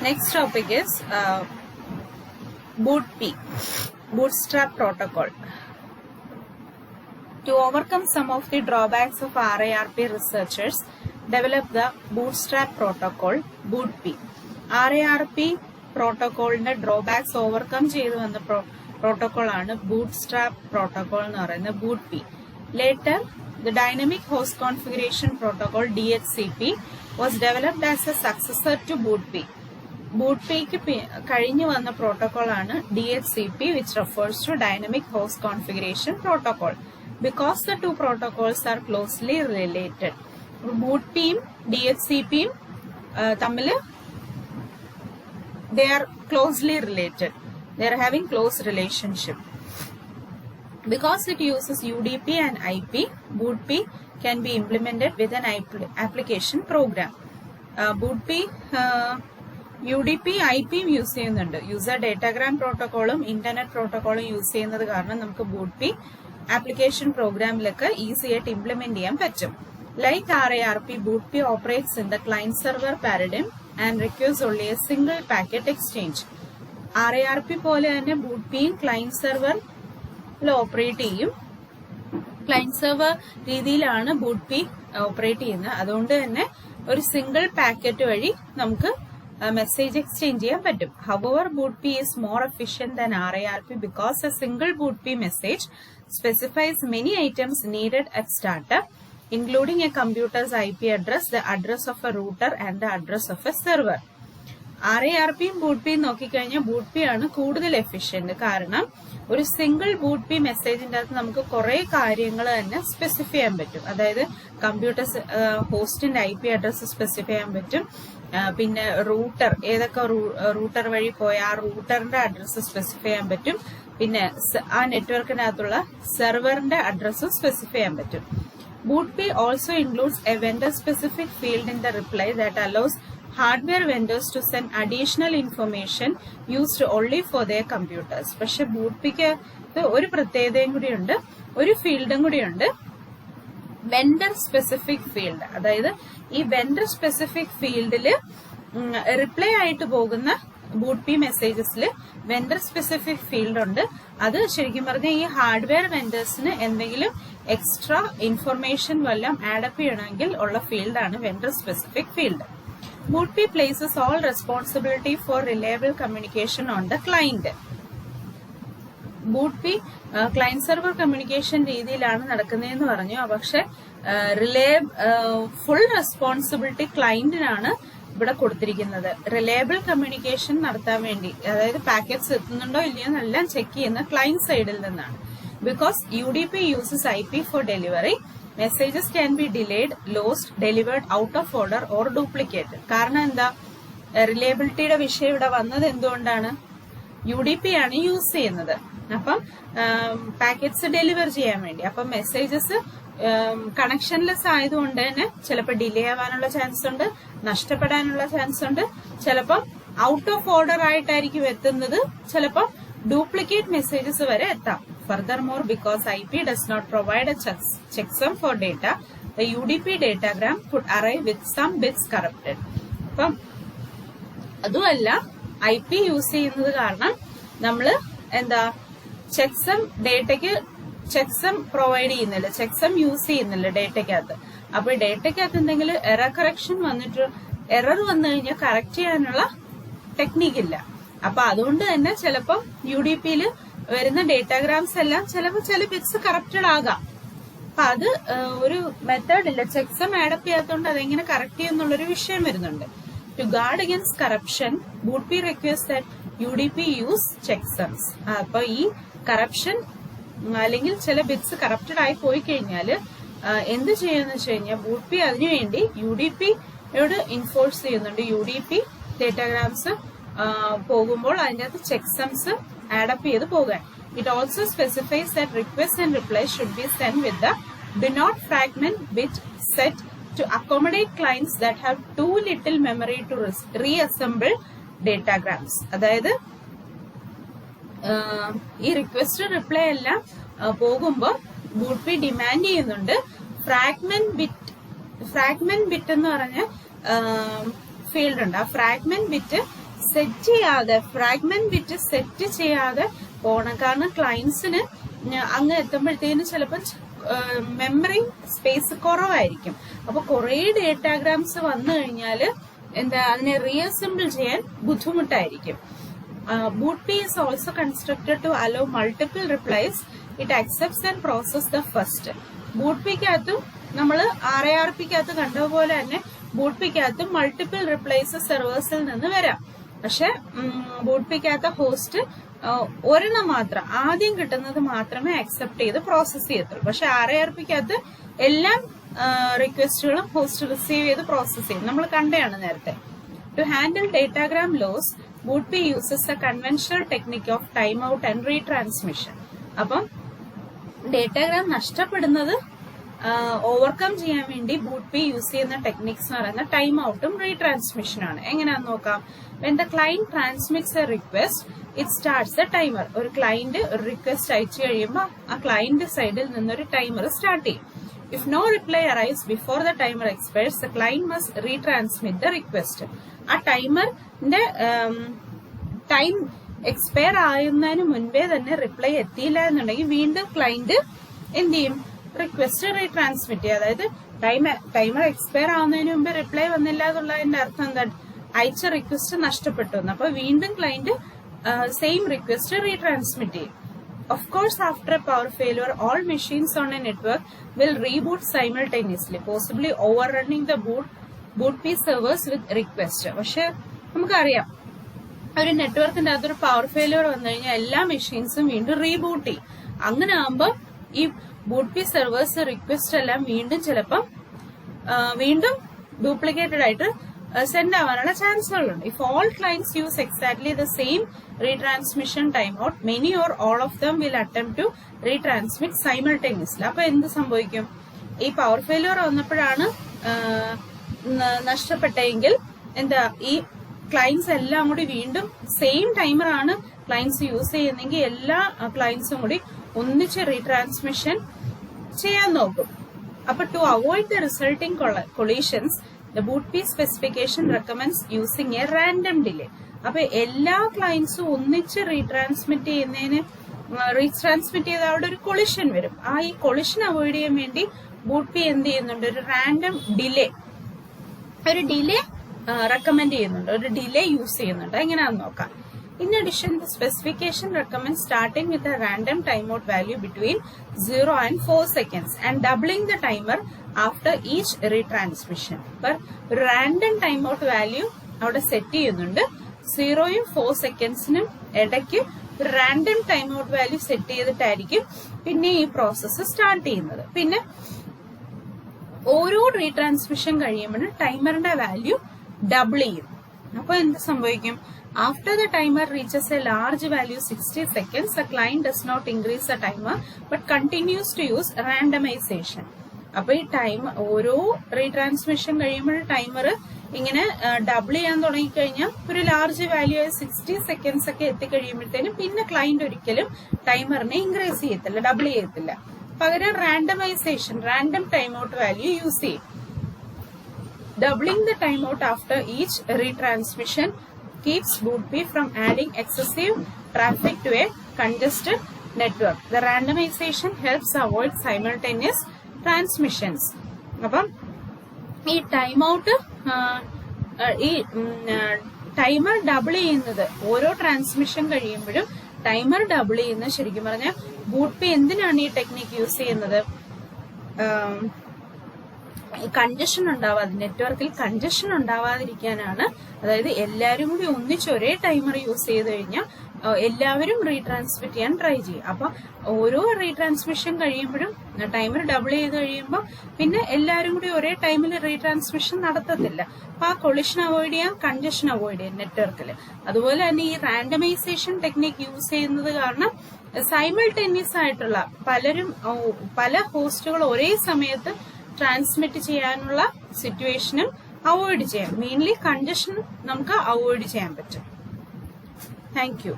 Next topic is BOOTP, Bootstrap Protocol. To overcome some of the drawbacks of RARP, researchers developed the Bootstrap Protocol, BOOTP. RARP പ്രോട്ടോക്കോളിന്റെ drawbacks overcome ചെയ്തു വന്ന protocol ആണ് bootstrap protocol എന്ന് പറയുന്നത് BOOTP. Later, the Dynamic Host Configuration Protocol DHCP was developed as a successor to BOOTP. BOOTPക്ക് കഴിഞ്ഞു വന്ന protocol ആണ് DHCP, which refers to Dynamic Host Configuration Protocol, because the two protocols are closely related. BOOTPയും DHCPയും തമ്മില് they are closely related. They are having close relationship. Because it uses UDP and IP, BOOTP can be implemented with an application program. BOOTP, UDP, IP use ചെയ്യുന്നുണ്ട്. User Datagram Protocolum, Internet Protocolum use ചെയ്യുന്നത് കാരണം നമുക്ക് BOOTP application programിലൊക്കെ easy ആയിട്ട് implement ചെയ്യാൻ പറ്റും. Like RARP, BOOTP operates in the client-server paradigm and requires only a single packet exchange. RARP പോലെ തന്നെ BOOTPയും client server operate ചെയ്യും. ക്ലയന്റ് സെർവർ രീതിയിലാണ് BOOTP ഓപ്പറേറ്റ് ചെയ്യുന്നത്. അതുകൊണ്ട് തന്നെ ഒരു സിംഗിൾ പാക്കറ്റ് വഴി നമുക്ക് മെസ്സേജ് എക്സ്ചേഞ്ച് ചെയ്യാൻ പറ്റും. However, BOOTP is more efficient than RARP because a single BOOTP message specifies many items needed at startup, including a computer's IP address, the address of a router, and the address of a server. RARPയും BOOTPയും നോക്കിക്കഴിഞ്ഞാൽ BOOTP ആണ് കൂടുതൽ efficient. കാരണം ഒരു single BOOTP മെസ്സേജിന്റെ അകത്ത് നമുക്ക് കുറെ കാര്യങ്ങൾ തന്നെ സ്പെസിഫൈ ചെയ്യാൻ പറ്റും. അതായത് കമ്പ്യൂട്ടർ ഹോസ്റ്റിന്റെ IP അഡ്രസ് സ്പെസിഫൈ ചെയ്യാൻ പറ്റും. പിന്നെ റൂട്ടർ, ഏതൊക്കെ റൂട്ടർ വഴി പോയ ആ റൂട്ടറിന്റെ അഡ്രസ് സ്പെസിഫൈ ചെയ്യാൻ പറ്റും. പിന്നെ ആ നെറ്റ്വർക്കിനകത്തുള്ള സെർവറിന്റെ അഡ്രസ്സും സ്പെസിഫൈ ചെയ്യാൻ പറ്റും. BOOTP also includes a vendor-specific field in the reply that allows hardware vendors to send additional information used only for their computers. പക്ഷെ BOOTPക്ക് ഒരു പ്രത്യേകതയും കൂടിയുണ്ട്, ഒരു ഫീൽഡും കൂടിയുണ്ട്, വെണ്ടർ സ്പെസിഫിക് ഫീൽഡ്. അതായത് ഈ വെണ്ടർ സ്പെസിഫിക് ഫീൽഡില് റിപ്ലൈ ആയിട്ട് പോകുന്ന BOOTP മെസ്സേജസിൽ വെണ്ടർ സ്പെസിഫിക് ഫീൽഡ് ഉണ്ട്. അത് ശരിക്കും പറഞ്ഞാൽ ഈ ഹാർഡ്വെയർ വെൻഡേഴ്സിന് എന്തെങ്കിലും എക്സ്ട്രാ ഇൻഫർമേഷൻ വല്ലതും ആഡപ്പ് ചെയ്യണമെങ്കിൽ ഉള്ള ഫീൽഡാണ് vendor specific field. BOOTP places all responsibility for reliable communication on the client. BOOTP client server communication രീതിയിലാണ് നടക്കുന്നതെന്ന് പറഞ്ഞു. പക്ഷെ ഫുൾ റെസ്പോൺസിബിലിറ്റി ക്ലയന്റിനാണ് ഇവിടെ കൊടുത്തിരിക്കുന്നത്. റിലയബിൾ കമ്മ്യൂണിക്കേഷൻ നടത്താൻ വേണ്ടി, അതായത് പാക്കറ്റ്സ് എത്തുന്നുണ്ടോ ഇല്ലയോ എന്നെല്ലാം ചെക്ക് ചെയ്യുന്ന ക്ലയന്റ് സൈഡിൽ നിന്നാണ്. Because UDP uses IP for delivery, messages can be delayed, lost, delivered out of order or duplicated. കാരണം എന്താ, റിലയബിലിറ്റിയുടെ വിഷയം ഇവിടെ വന്നത് എന്തുകൊണ്ടാണ്? UDP ആണ് യൂസ് ചെയ്യുന്നത്. അപ്പം പാക്കറ്റ്സ് ഡെലിവർ ചെയ്യാൻ വേണ്ടി. അപ്പം മെസ്സേജസ് കണക്ഷൻലെസ് ആയതുകൊണ്ട് തന്നെ ചിലപ്പോൾ ഡിലേ ആവാനുള്ള ചാൻസ് ഉണ്ട്, നഷ്ടപ്പെടാനുള്ള ചാൻസ് ഉണ്ട്. ചിലപ്പോൾ ഔട്ട് ഓഫ് ഓർഡർ ആയിട്ടായിരിക്കും എത്തുന്നത്, ചിലപ്പോൾ ഡ്യൂപ്ലിക്കേറ്റ് മെസ്സേജസ് വരെ എത്താം. Furthermore, because IP does not provide a checksum for data, the UDP datagram could arrive with some bits corrupted. അപ്പം അതുമല്ല, IP യൂസ് ചെയ്യുന്നത് കാരണം നമ്മള് എന്താ ചെക്സം ഡേറ്റയ്ക്ക് ചെക്സം പ്രൊവൈഡ് ചെയ്യുന്നില്ല, ചെക്സം യൂസ് ചെയ്യുന്നില്ല ഡേറ്റയ്ക്കകത്ത്. അപ്പൊ ഡേറ്റയ്ക്കകത്ത് എന്തെങ്കിലും എറർ കറക്ഷൻ വന്നിട്ട് എറർ വന്നു കഴിഞ്ഞാൽ കറക്റ്റ് ചെയ്യാനുള്ള ടെക്നിക്കില്ല. അപ്പൊ അതുകൊണ്ട് തന്നെ ചിലപ്പം UDPയില് വരുന്ന ഡേറ്റാഗ്രാംസ് എല്ലാം ചിലപ്പോൾ ചില ബിറ്റ്സ് കറപ്റ്റഡ് ആകാം. അപ്പൊ അത് ഒരു മെത്തേഡ് ഇല്ല, ചെക്സം ആഡപ്പ് ചെയ്യാത്തതുകൊണ്ട് അതെങ്ങനെ കറക്റ്റ് ചെയ്യുന്നുള്ളൊരു വിഷയം വരുന്നുണ്ട്. To guard against corruption, BOOTP request that UDP use checksums. അപ്പൊ ഈ കറപ്ഷൻ അല്ലെങ്കിൽ ചില ബിറ്റ്സ് കറപ്റ്റഡ് ആയി പോയി കഴിഞ്ഞാല് എന്ത് ചെയ്യുമെന്ന് വെച്ച് കഴിഞ്ഞാൽ BOOTP അതിനുവേണ്ടി UDPയോട് ഇൻഫോഴ്സ് ചെയ്യുന്നുണ്ട്. UDP ഡേറ്റാഗ്രാംസ് പോകുമ്പോൾ അതിന്റെ അകത്ത് ചെക്സംസ് ആഡപ്പ് ചെയ്ത് പോകാൻ. It also specifies that requests and replies should be sent with the do not fragment bit set to accommodate clients that have too little memory to reassemble datagrams. അതായത് ഈ request reply എല്ലാം പോകുമ്പോൾ BOOTP demand ചെയ്യുന്നുണ്ട് fragment bit എന്ന് പറഞ്ഞ field ഉണ്ട്. ആ fragment bit set ചെയ്യാതെ ഫ്രാഗ്മെന്റ് ബിറ്റ് സെറ്റ് ചെയ്യാതെ പോകണം. കാരണം ക്ലയൻസിന് അങ്ങ് എത്തുമ്പോഴത്തേനും ചിലപ്പോൾ മെമ്മറി സ്പേസ് കുറവായിരിക്കും. അപ്പൊ കുറെ ഡേറ്റാഗ്രാംസ് വന്നു കഴിഞ്ഞാൽ അതിനെ റീഅസംബിൾ ചെയ്യാൻ ബുദ്ധിമുട്ടായിരിക്കും. BOOTP is also constructed to allow multiple replies. It accepts and processes the first. BOOTP-ക്കകത്തും നമ്മൾ RARP-ക്കകത്ത് കണ്ടതുപോലെ തന്നെ BOOTP-ക്കകത്തും മൾട്ടിപ്പിൾ റിപ്ലൈസ് സെർവേഴ്സിൽ നിന്ന് വരാം. പക്ഷെ BOOTP-ക്കകത്ത് ഹോസ്റ്റ് ഒരെണ്ണം മാത്രം ആദ്യം കിട്ടുന്നത് മാത്രമേ അക്സെപ്റ്റ് ചെയ്ത് പ്രോസസ് ചെയ്യത്തുള്ളൂ. പക്ഷെ RARP-ക്കകത്ത് എല്ലാ റിക്വസ്റ്റുകളും ഹോസ്റ്റ് റിസീവ് ചെയ്ത് പ്രോസസ് ചെയ്യും. നമ്മൾ കണ്ടതാണ് നേരത്തെ. To handle datagram loss, BOOTP uses a conventional technique of timeout and retransmission. അപ്പം ഡേറ്റാഗ്രാം നഷ്ടപ്പെടുന്നത് ഓവർകം ചെയ്യാൻ വേണ്ടി BOOTP യൂസ് ചെയ്യുന്ന ടെക്നിക്സ് എന്ന് പറയുന്ന ടൈം ഔട്ടും റീട്രാൻസ്മിഷനും ആണ്. എങ്ങനെയാന്ന് നോക്കാം. When the client transmits a request, it starts the timer. ഒരു ക്ലയന്റ് ഒരു റിക്വസ്റ്റ് അയച്ചു കഴിയുമ്പോൾ ആ ക്ലയന്റ് സൈഡിൽ നിന്നൊരു ടൈമർ സ്റ്റാർട്ട് ചെയ്യും. If no reply arrives before the timer expires, the client must retransmit the request. ആ ടൈമറിന്റെ ടൈം എക്സ്പയർ ആകുന്നതിന് മുൻപേ തന്നെ റിപ്ലൈ എത്തിയില്ല എന്നുണ്ടെങ്കിൽ വീണ്ടും ക്ലയന്റ് എന്ത് ചെയ്യും, റിക്വസ്റ്റ് റീട്രാൻസ്മിറ്റ് ചെയ്യും. അതായത് ടൈമർ എക്സ്പയർ ആവുന്നതിന് മുമ്പ് റിപ്ലൈ വന്നില്ല എന്നുള്ളതിന്റെ അർത്ഥം എന്താ, അയച്ച റിക്വസ്റ്റ് നഷ്ടപ്പെട്ടു. അപ്പൊ വീണ്ടും ക്ലയന്റ് സെയിം റിക്വസ്റ്റ് റീട്രാൻസ്മിറ്റ് ചെയ്യും. Of course, after a power failure, all machines on a network will reboot simultaneously, possibly overrunning the BOOTP servers with request. പക്ഷെ നമുക്കറിയാം ഒരു നെറ്റ്വർക്കിന്റെ അകത്തൊരു പവർ ഫെയിലിയർ വന്നു കഴിഞ്ഞാൽ എല്ലാ മെഷീൻസും വീണ്ടും റീബൂട്ട് ചെയ്യും. അങ്ങനെ ആകുമ്പോൾ ഈ BOOTP സെർവേഴ്സ് റിക്വസ്റ്റ് എല്ലാം വീണ്ടും ചിലപ്പം വീണ്ടും ഡ്യൂപ്ലിക്കേറ്റഡ് ആയിട്ട് സെൻഡ് ആവാനുള്ള ചാൻസുകളുണ്ട്. If all clients use exactly the same retransmission timeout, many or all of them will attempt to retransmit simultaneously. അപ്പൊ എന്ത് സംഭവിക്കും, ഈ പവർ ഫെയിലിയർ വന്നപ്പോഴാണ് നഷ്ടപ്പെട്ടെങ്കിൽ എന്താ, ഈ ക്ലയൻസ് എല്ലാം കൂടി വീണ്ടും സെയിം ടൈമറാണ് ക്ലയൻസ് യൂസ് ചെയ്യുന്നെങ്കിൽ എല്ലാ ക്ലയൻസും കൂടി ഒന്നിച്ച് റീട്രാൻസ്മിഷൻ ചെയ്യാൻ നോക്കും. അപ്പൊ to avoid the resulting collisions, the BOOTP specification recommends using a random delay. അപ്പൊ എല്ലാ ക്ലയൻസും ഒന്നിച്ച് റീട്രാൻസ്മിറ്റ് ചെയ്ത അവിടെ ഒരു കൊളിഷൻ വരും. ഈ കൊളിഷൻ അവോയ്ഡ് ചെയ്യാൻ വേണ്ടി BOOTP എന്ത് ചെയ്യുന്നുണ്ട്, ഒരു റാൻഡം ഡിലേ റെക്കമെൻഡ് ചെയ്യുന്നുണ്ട്, ഒരു ഡിലേ യൂസ് ചെയ്യുന്നുണ്ട്. എങ്ങനെയാണെന്ന് നോക്കാം. In addition, the specification recommends starting with a random timeout value between 0 and 4 seconds and doubling the timer after each retransmission. Per random timeout value അവിടെ set ചെയ്യുന്നുണ്ട്. 0യും 4 സെക്കൻഡ്സിനും ഇടയ്ക്ക് random timeout value set ചെയ്തിട്ടായിരിക്കും പിന്നെ ഈ process start ചെയ്യുന്നത്. പിന്നെ ഓരോ retransmission കഴിയുമ്പോഴും ടൈമറിന്റെ value double ചെയ്യും. അപ്പൊ എന്ത് സംഭവിക്കും, after the timer reaches a large value 60 seconds, the client does not increase the timer but continues to use randomization. അപ്പൊ ഈ ടൈം ഓരോ റീട്രാൻസ്മിഷൻ കഴിയുമ്പോഴും ടൈമർ ഇങ്ങനെ ഡബിൾ ചെയ്യാൻ തുടങ്ങിക്കഴിഞ്ഞാൽ ഒരു ലാർജ് വാല്യൂ ആയ 60 സെക്കൻഡ്സ് ഒക്കെ എത്തിക്കഴിയുമ്പോഴത്തേനും പിന്നെ ക്ലയന്റ് ഒരിക്കലും ടൈമറിനെ ഇൻക്രീസ് ചെയ്യത്തില്ല, ഡബിൾ ചെയ്യത്തില്ല. പകരം randomization, random timeout value use ചെയ്യും. Doubling the timeout after each retransmission keeps BOOTP from adding excessive traffic to a congested network. The randomization helps avoid simultaneous transmissions. അപ്പം ഈ timeout ഈ timer double ചെയ്യുന്നത് ഓരോ transmission കഴിയുമ്പോഴും timer double ചെയ്യുന്നത് ശരിക്കും പറഞ്ഞാൽ BOOTP എന്തിനാണ് ഈ ടെക്നിക്ക് യൂസ് ചെയ്യുന്നത്, കൺജഷൻ ഉണ്ടാവാതെ, നെറ്റ്വർക്കിൽ കൺജഷൻ ഉണ്ടാവാതിരിക്കാനാണ്. അതായത് എല്ലാവരും കൂടി ഒന്നിച്ച് ഒരേ ടൈമർ യൂസ് ചെയ്ത് കഴിഞ്ഞാൽ എല്ലാവരും റീട്രാൻസ്മിറ്റ് ചെയ്യാൻ ട്രൈ ചെയ്യും. അപ്പൊ ഓരോ റീട്രാൻസ്മിഷൻ കഴിയുമ്പോഴും ടൈമർ ഡബിൾ ചെയ്ത് കഴിയുമ്പോൾ പിന്നെ എല്ലാവരും കൂടി ഒരേ ടൈമിൽ റീട്രാൻസ്മിഷൻ നടത്തത്തില്ല. അപ്പൊ ആ കൊളിഷൻ അവോയ്ഡ് ചെയ്യാം, കൺജഷൻ അവോയ്ഡ് ചെയ്യാം നെറ്റ്വർക്കിൽ. അതുപോലെ തന്നെ ഈ റാൻഡമൈസേഷൻ ടെക്നിക്ക് യൂസ് ചെയ്യുന്നത് കാരണം സൈമിൾട്ടേനിയസ് ആയിട്ടുള്ള പല ഹോസ്റ്റുകൾ ഒരേ സമയത്ത് ട്രാൻസ്മിറ്റ് ചെയ്യാനുള്ള സിറ്റുവേഷനും അവോയ്ഡ് ചെയ്യാം. മെയിൻലി കൺജഷൻ നമുക്ക് അവോയ്ഡ് ചെയ്യാൻ പറ്റും. Thank you.